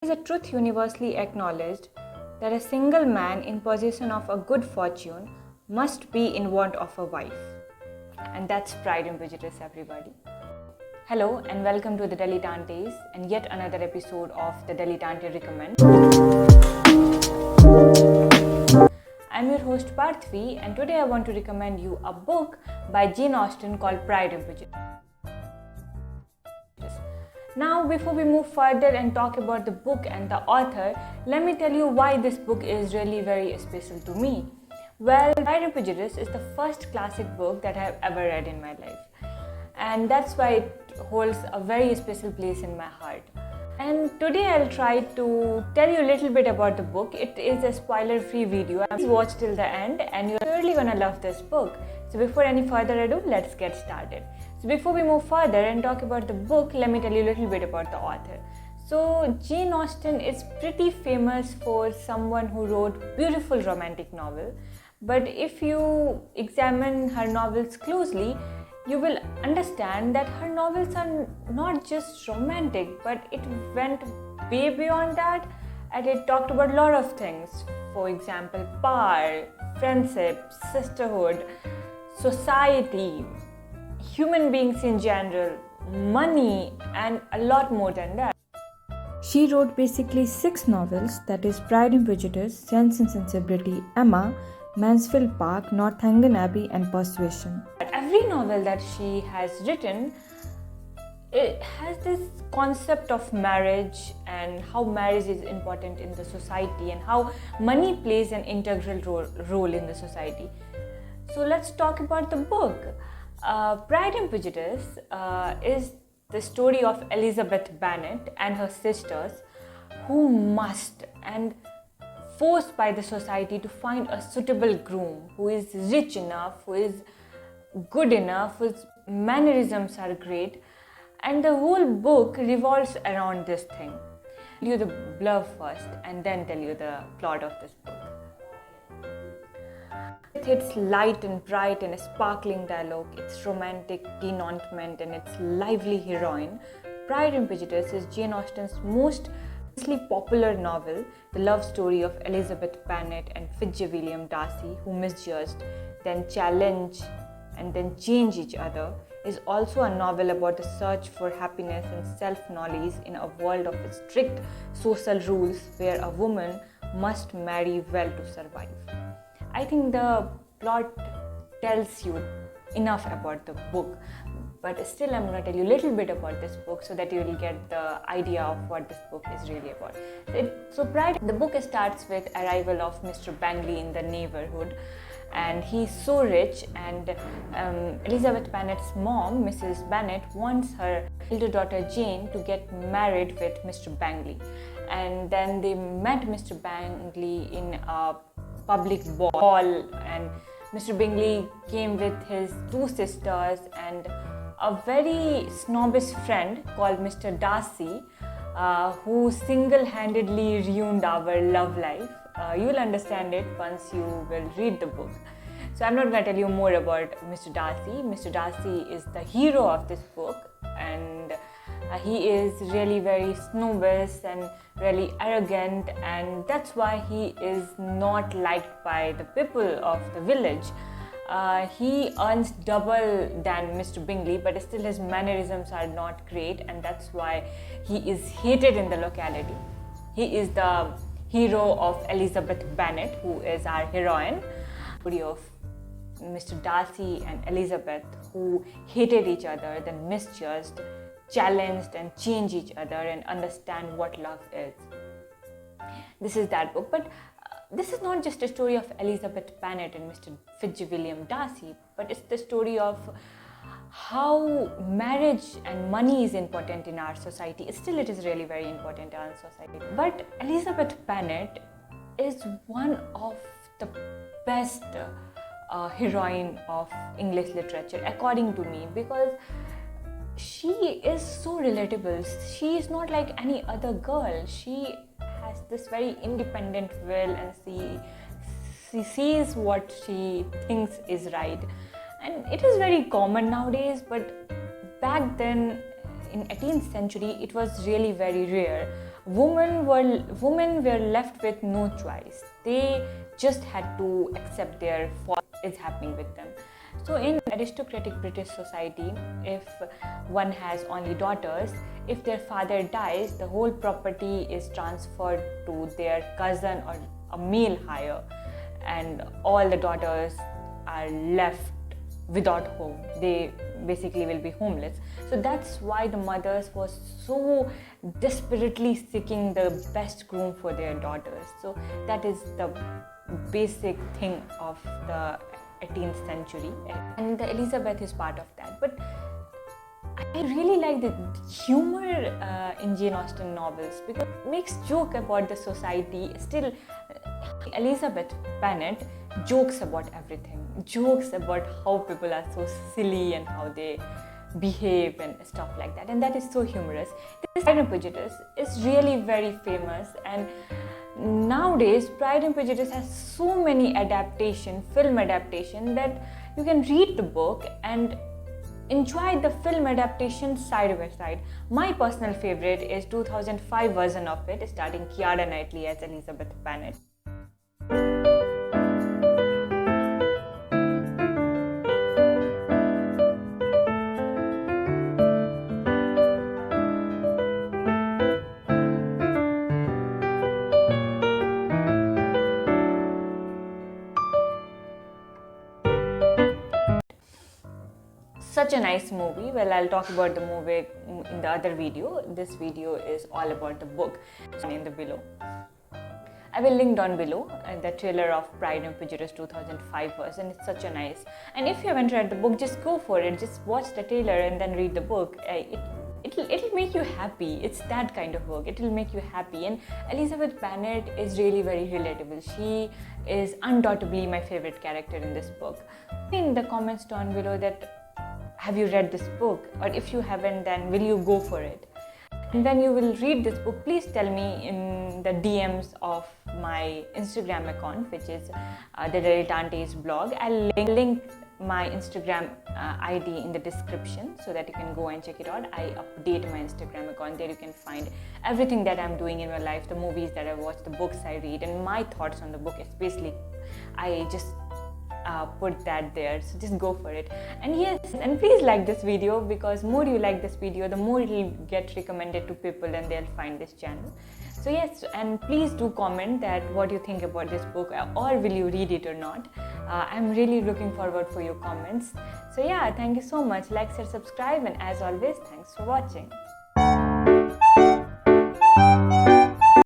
It is a truth universally acknowledged that a single man in possession of a good fortune must be in want of a wife. And that's Pride and Prejudice, everybody. Hello and welcome to the Dilettantes and yet another episode of the Dilettante Recommend. I'm your host Partvi, and today I want to recommend you a book by Jane Austen called Pride and Prejudice. Now, before we move further and talk about the book and the author, let me tell you why this book is really very special to me. Well, Pride and Prejudice is the first classic book that I have ever read in my life, and that's why it holds a very special place in my heart. And today I'll try to tell you a little bit about the book. It is a spoiler-free video. Please watch till the end and you're surely gonna love this book. So before any further ado, let's get started. So before we move further and talk about the book, let me tell you a little bit about the author. So Jane Austen is pretty famous for someone who wrote beautiful romantic novel. But if you examine her novels closely, you will understand that her novels are not just romantic, but it went way beyond that, and it talked about a lot of things. For example, power, friendship, sisterhood, society, human beings in general, money, and a lot more than that. She wrote basically 6 novels, that is Pride and Prejudice, Sense and Sensibility, Emma, Mansfield Park, Northanger Abbey, and Persuasion. Every novel that she has written, it has this concept of marriage and how marriage is important in the society and how money plays an integral role in the society. So let's talk about the book. Pride and Prejudice is the story of Elizabeth Bennet and her sisters who must and forced by the society to find a suitable groom who is rich enough, who is good enough, whose mannerisms are great, and the whole book revolves around this thing. I'll tell you the blurb first and then tell you the plot of this book. With its light and bright and sparkling dialogue, its romantic denouement and its lively heroine, Pride and Prejudice is Jane Austen's most popular novel. The love story of Elizabeth Bennet and Fitzwilliam Darcy, who misjudged, then challenge and then change each other, is also a novel about the search for happiness and self-knowledge in a world of strict social rules where a woman must marry well to survive. I think the plot tells you enough about the book, but still I'm going to tell you a little bit about this book so that you will get the idea of what this book is really about. The book starts with arrival of Mr. Bingley in the neighborhood, and he's so rich, and Elizabeth Bennet's mom, Mrs. Bennet, wants her elder daughter Jane to get married with Mr. Bingley. And then they met Mr. Bingley in a public ball, and Mr. Bingley came with his 2 sisters and a very snobbish friend called Mr. Darcy, who single-handedly ruined our love life. You will understand it once you will read the book. So I'm not going to tell you more about Mr. Darcy. Mr. Darcy is the hero of this book, and he is really very snobbish and really arrogant, and that's why he is not liked by the people of the village. He earns double than Mr. Bingley, but still his mannerisms are not great, and that's why he is hated in the locality. He is the hero of Elizabeth Bennet, who is our heroine. Story of Mr. Darcy and Elizabeth, who hated each other, then misjudged, challenged and changed each other and understand what love is. This is that book, but this is not just a story of Elizabeth Bennet and Mr. Fitzwilliam Darcy, but it's the story of how marriage and money is important in our society. Still, it is really very important in our society. But Elizabeth Bennet is one of the best heroine of English literature, according to me, because she is so relatable. She is not like any other girl. She has this very independent will, and she sees what she thinks is right. And it is very common nowadays, but back then in 18th century it was really very rare. women were left with no choice. They just had to accept their fault is happening with them. So in aristocratic British society, if one has only daughters, if their father dies, the whole property is transferred to their cousin or a male heir, and all the daughters are left without home. They basically will be homeless. So that's why the mothers was so desperately seeking the best groom for their daughters. So that is the basic thing of the 18th century, and the Elizabeth is part of that. But I really like the humor in Jane Austen novels, because it makes joke about the society. Still, Elizabeth Bennet jokes about everything, jokes about how people are so silly and how they behave and stuff like that, and that is so humorous. This Pride and Prejudice is really very famous, and nowadays Pride and Prejudice has so many film adaptation, that you can read the book and enjoy the film adaptation side by side. My personal favorite is 2005 version of it, starring Keira Knightley as Elizabeth Bennet. Such a nice movie. Well, I'll talk about the movie in the other video. This video is all about the book in the below. I will link down below the trailer of Pride and Prejudice 2005 version. It's such a nice. And if you haven't read the book, just go for it. Just watch the trailer and then read the book. It'll make you happy. It's that kind of book. It'll make you happy. And Elizabeth Bennet is really very relatable. She is undoubtedly my favorite character in this book. In the comments down below that have you read this book, or if you haven't, then will you go for it? And when you will read this book, please tell me in the DMs of my Instagram account, which is the Dilettante's blog. I'll link my Instagram ID in the description so that you can go and check it out. I update my Instagram account. There you can find everything that I'm doing in my life, the movies that I watch, the books I read, and my thoughts on the book. Especially, I just put that there, so just go for it. And yes, and please like this video, because more you like this video, the more it will get recommended to people and they'll find this channel. So yes, and please do comment that what you think about this book, or will you read it or not. I'm really looking forward for your comments. So yeah, thank you so much. Like, share, subscribe, and as always, thanks for watching.